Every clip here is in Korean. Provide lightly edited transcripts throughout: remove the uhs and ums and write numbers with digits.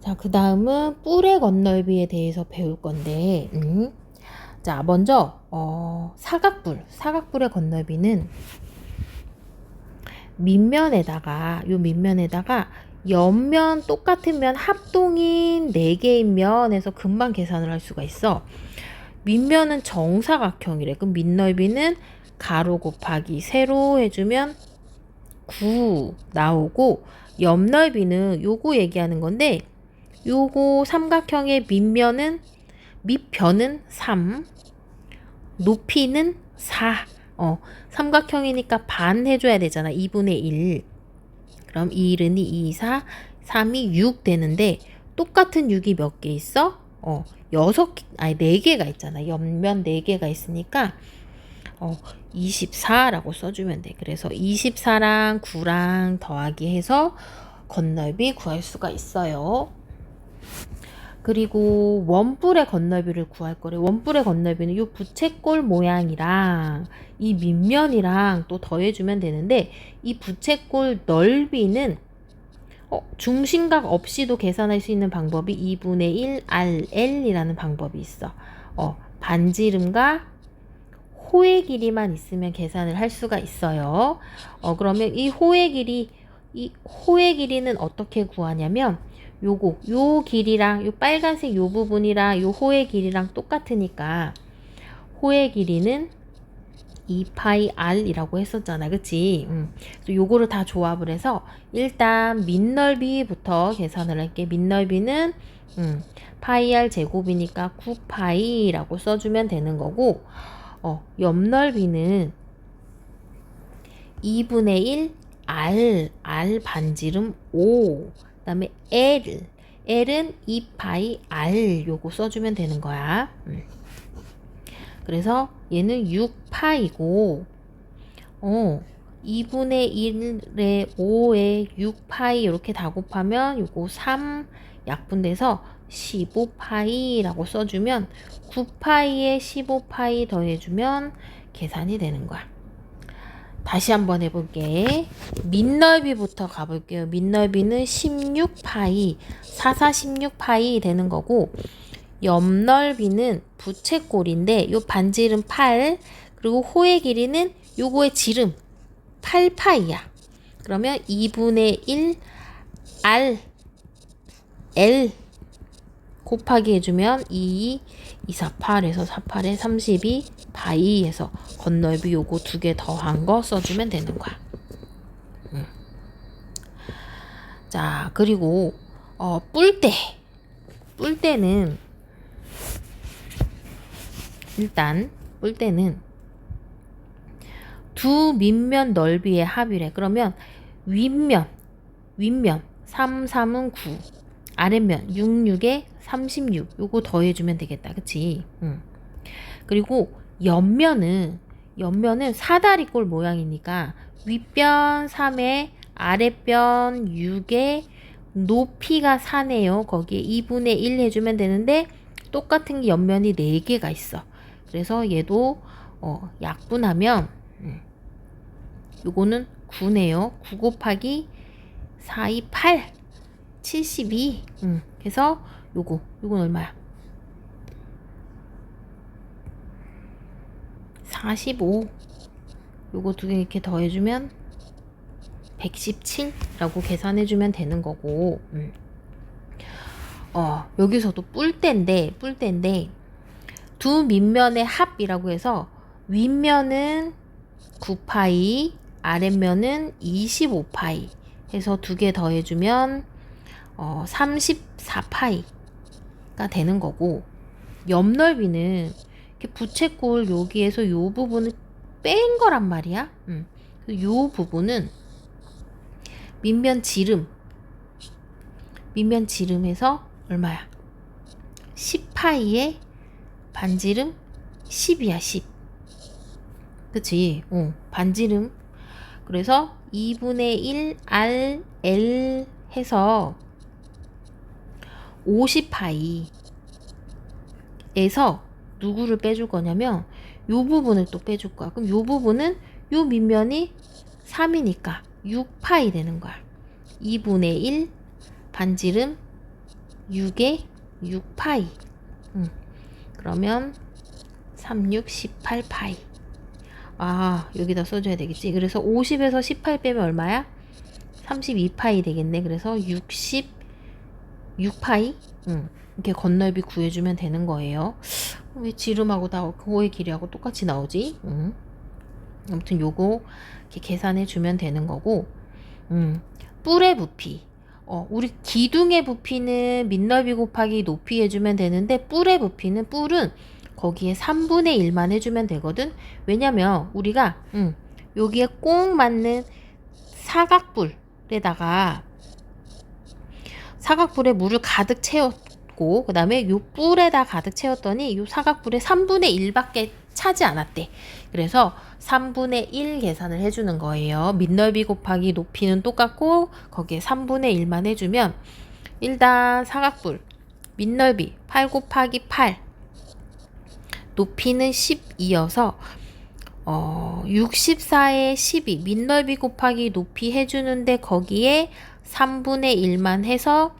자, 그 다음은 뿔의 건널비에 대해서 배울 건데, 자, 먼저, 사각뿔의 건널비는 밑면에다가 옆면 똑같은 면 합동인 4개인 면에서 금방 계산을 할 수가 있어. 밑면은 정사각형이래. 그럼 밑넓이는 가로 곱하기 세로 해주면 9 나오고, 옆넓이는 요거 얘기하는 건데, 요거 삼각형의 밑변은 3, 높이는 4. 삼각형이니까 반 해줘야 되잖아. 2분의 1. 그럼 1은 2, 4, 3이 6 되는데, 똑같은 6이 몇 개 있어? 4개가 있잖아. 옆면 4개가 있으니까, 24라고 써주면 돼. 그래서 24랑 9랑 더하기 해서 건널비 구할 수가 있어요. 그리고 원뿔의 건널비를 구할 거래. 원뿔의 건널비는 이 부채꼴 모양이랑 이 밑면이랑 또 더해주면 되는데, 이 부채꼴 넓이는 중심각 없이도 계산할 수 있는 방법이 2분의 1 RL이라는 방법이 있어. 반지름과 호의 길이만 있으면 계산을 할 수가 있어요. 그러면 이 호의 길이는 어떻게 구하냐면, 요 길이랑 요 빨간색 요 부분이랑 요 호의 길이랑 똑같으니까 호의 길이는 2파이 r이라고 했었잖아. 그치? 그래서 요거를 다 조합을 해서 일단 밑넓이부터 계산을 할게. 밑넓이는 파이 r 제곱이니까 9파이라고 써주면 되는 거고, 옆넓이는 2분의 1 r 반지름 5. 그 다음에 L은 2파이 R 요거 써주면 되는 거야. 그래서 얘는 6파이고 2분의 1에 5에 6파이 이렇게 다 곱하면 요거 3 약분돼서 15파이라고 써주면 9파이에 15파이 더해주면 계산이 되는 거야. 다시 한번 해볼게. 밑넓이부터 가볼게요. 밑넓이는 16파이, 16파이 되는 거고, 옆넓이는 부채꼴인데 요 반지름 8, 그리고 호의 길이는 요거의 지름 8파이야. 그러면 2분의 1 R L 곱하기 해주면 2, 2, 4, 8에서 4, 8에 32 파이에서 건넓이 요거 2개 더한 거 써주면 되는 거야. 자, 그리고 뿔대는 일단 뿔대는 두 밑면 넓이의 합이래. 그러면 윗면 3, 3은 9, 아랫면 6, 6에 36 요거 더해주면 되겠다. 그치? 그리고 옆면은 사다리꼴 모양이니까 윗변 3에 아랫변 6에 높이가 4네요. 거기에 2분의 1 해주면 되는데, 똑같은 게 옆면이 4개가 있어. 그래서 얘도 약분하면 요거는 9네요. 9 곱하기 4, 2, 8 72. 그래서 요건 얼마야? 45. 요거 2개 이렇게 더해주면 117라고 계산해주면 되는 거고, 여기서도 뿔대인데 두 밑면의 합이라고 해서 윗면은 9파이, 아랫면은 25파이 해서 2개 더해주면 34파이가 되는 거고, 옆넓이는 이렇게 부채꼴 여기에서 요 부분을 뺀 거란 말이야. 요 부분은 밑면 지름에서 얼마야? 10파이에 반지름 10이야. 10. 그치? 반지름. 그래서 2분의 1 R L 해서 50파이에서 누구를 빼줄 거냐면 요 부분을 또 빼줄 거야. 그럼 요 부분은 요 밑면이 3이니까 6파이 되는 거야. 2분의 1 반지름 6에 6파이. 그러면 36, 18파이. 아, 여기다 써줘야 되겠지. 그래서 50에서 18 빼면 얼마야? 32파이 되겠네. 그래서 66파이? 이렇게 건널비 구해주면 되는 거예요. 왜 지름하고 다 그거의 길이하고 똑같이 나오지? 아무튼 요거 이렇게 계산해 주면 되는 거고, 뿔의 부피. 우리 기둥의 부피는 밑넓이 곱하기 높이 해주면 되는데, 뿔의 부피는, 뿔은 거기에 3분의 1만 해주면 되거든. 왜냐면 우리가 여기에 꼭 맞는 사각뿔에다가 사각뿔에 물을 가득 채웠고, 그 다음에 요 뿔에다 가득 채웠더니 요 사각뿔에 3분의 1밖에 차지 않았대. 그래서 3분의 1 계산을 해주는 거예요. 밑넓이 곱하기 높이는 똑같고 거기에 3분의 1만 해주면, 일단 사각뿔 밑넓이 8 곱하기 8, 높이는 12여서 64에 12 밑넓이 곱하기 높이 해주는데 거기에 3분의 1만 해서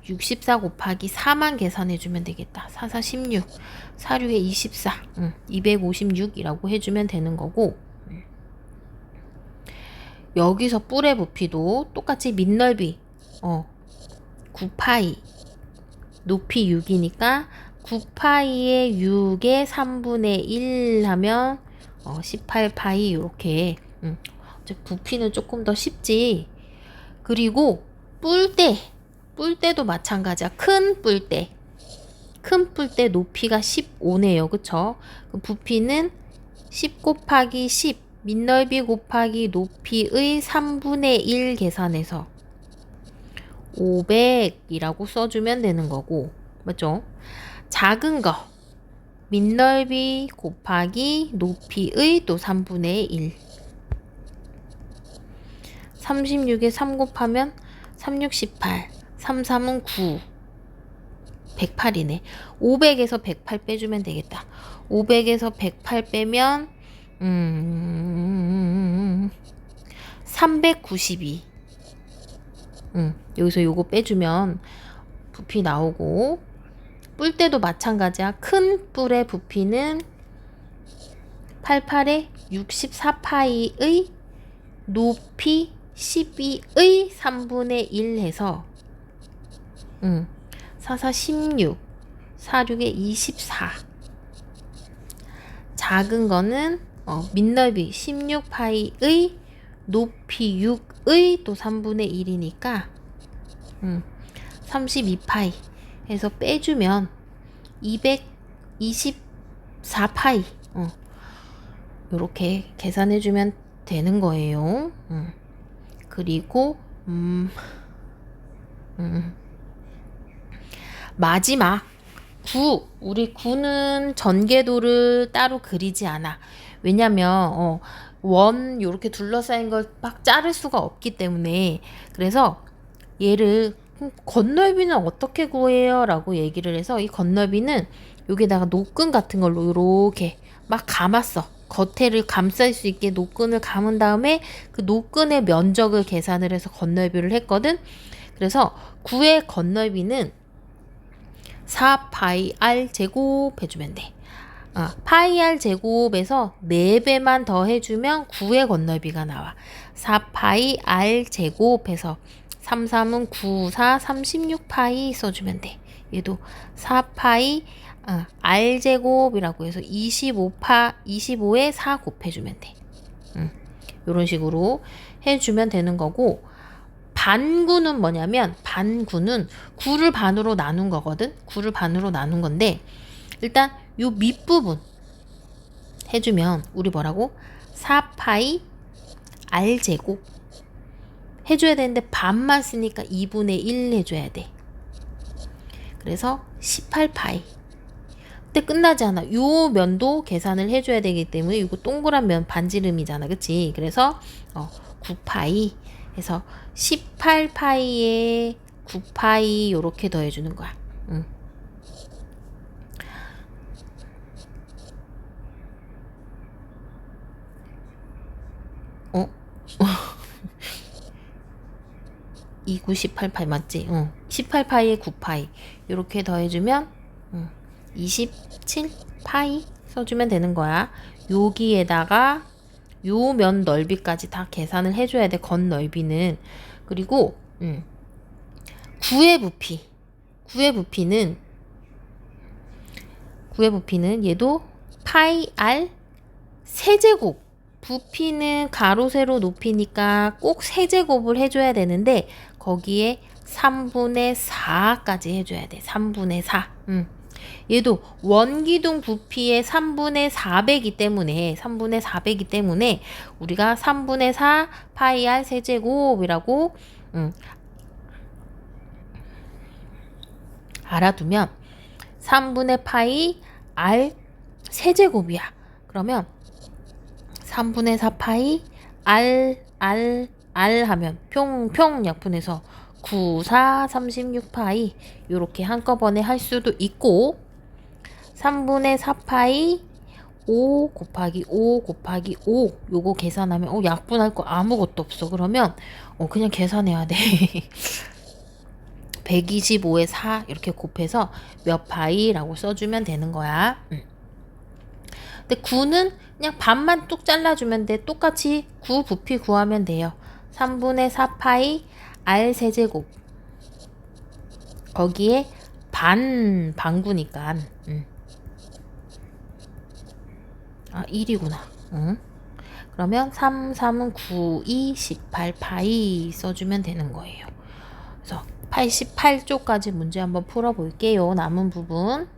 64 곱하기 4만 계산해주면 되겠다. 4, 4, 16, 4, 6에 24, 256이라고 해주면 되는 거고, 여기서 뿔의 부피도 똑같이 밑넓이 9파이, 높이 6이니까 9파이에 6에 3분의 1 하면 18파이. 이렇게 부피는 조금 더 쉽지. 그리고 뿔대도 마찬가지야. 큰 뿔대 높이가 15네요. 그쵸? 부피는 10 곱하기 10 밑넓이 곱하기 높이의 3분의 1 계산해서 500이라고 써주면 되는 거고, 맞죠? 작은 거 밑넓이 곱하기 높이의 또 3분의 1. 36에 3 곱하면 36, 18, 3, 3은 9, 108이네. 500에서 108 빼주면 되겠다. 500에서 108 빼면 392. 여기서 요거 빼주면 부피 나오고, 뿔대도 마찬가지야. 큰 뿔의 부피는 88에 64파이의 높이 12의 3분의 1 해서 4, 4, 16, 4, 6에 24. 작은 거는 밑넓이 16파이의 높이 6의 또 3분의 1이니까 32파이 해서 빼주면 224파이. 요렇게 계산해주면 되는 거예요. 그리고 마지막 9. 우리 9는 전개도를 따로 그리지 않아. 왜냐면 원 요렇게 둘러싸인 걸 막 자를 수가 없기 때문에. 그래서 얘를 건널비는 어떻게 구해요? 라고 얘기를 해서, 이 건널비는 여기다가 노끈 같은 걸로 요렇게 막 감았어. 겉에를 감쌀 수 있게 노끈을 감은 다음에 그 노끈의 면적을 계산을 해서 건널비를 했거든. 그래서 9의 건널비는 4파이 r 제곱 해주면 돼. 파이 r 제곱에서 4배만 더 해주면 9의 건널비가 나와. 4파이 r 제곱해서 3, 3은 9, 4, 36파이 써주면 돼. 얘도 4파이 r 제곱이라고 해서 25에 4 곱해주면 돼. 이런 식으로 해주면 되는 거고, 반구는 뭐냐면, 반구는 9를 반으로 나눈 거거든. 9를 반으로 나눈 건데, 일단 요 밑부분 해주면 우리 뭐라고? 4파이 r 제곱 해줘야 되는데 반만 쓰니까 2분의 1 해줘야 돼. 그래서 18파이. 근데 끝나지 않아. 요 면도 계산을 해줘야 되기 때문에, 이거 동그란 면 반지름이잖아. 그치? 그래서 9파이 해서 18파이에 9파이 요렇게 더해주는 거야. 어? 29, 18파이 맞지? 18파이에 9파이 이렇게 더해주면 27파이 써주면 되는 거야. 여기에다가 요 면 넓이까지 다 계산을 해줘야 돼. 건 넓이는. 그리고 9의 부피는 얘도 파이 r 세제곱. 부피는 가로 세로 높이니까 꼭 세제곱을 해줘야 되는데 거기에 3분의 4까지 해줘야 돼. 3분의 4. 얘도 원기둥 부피의 3분의 4배이기 때문에 우리가 3분의 4 파이 r 세제곱이라고 알아두면 3분의 파이 r 세제곱이야. 그러면 3분의 4 파이 r 하면 평 약분해서 9, 4, 36파이 이렇게 한꺼번에 할 수도 있고 3분의 4파이 5 곱하기 5 곱하기 5 요거 계산하면 약분할 거 아무것도 없어. 그러면 그냥 계산해야 돼. 125에 4 이렇게 곱해서 몇 파이라고 써주면 되는 거야. 근데 9는 그냥 반만 뚝 잘라주면 돼. 똑같이 9 부피 구하면 돼요. 3분의 4파이 r 세제곱 거기에 반구니까 1이구나. 그러면 3, 3은 9, 2, 18파이 써주면 되는 거예요. 그래서 88쪽까지 문제 한번 풀어볼게요. 남은 부분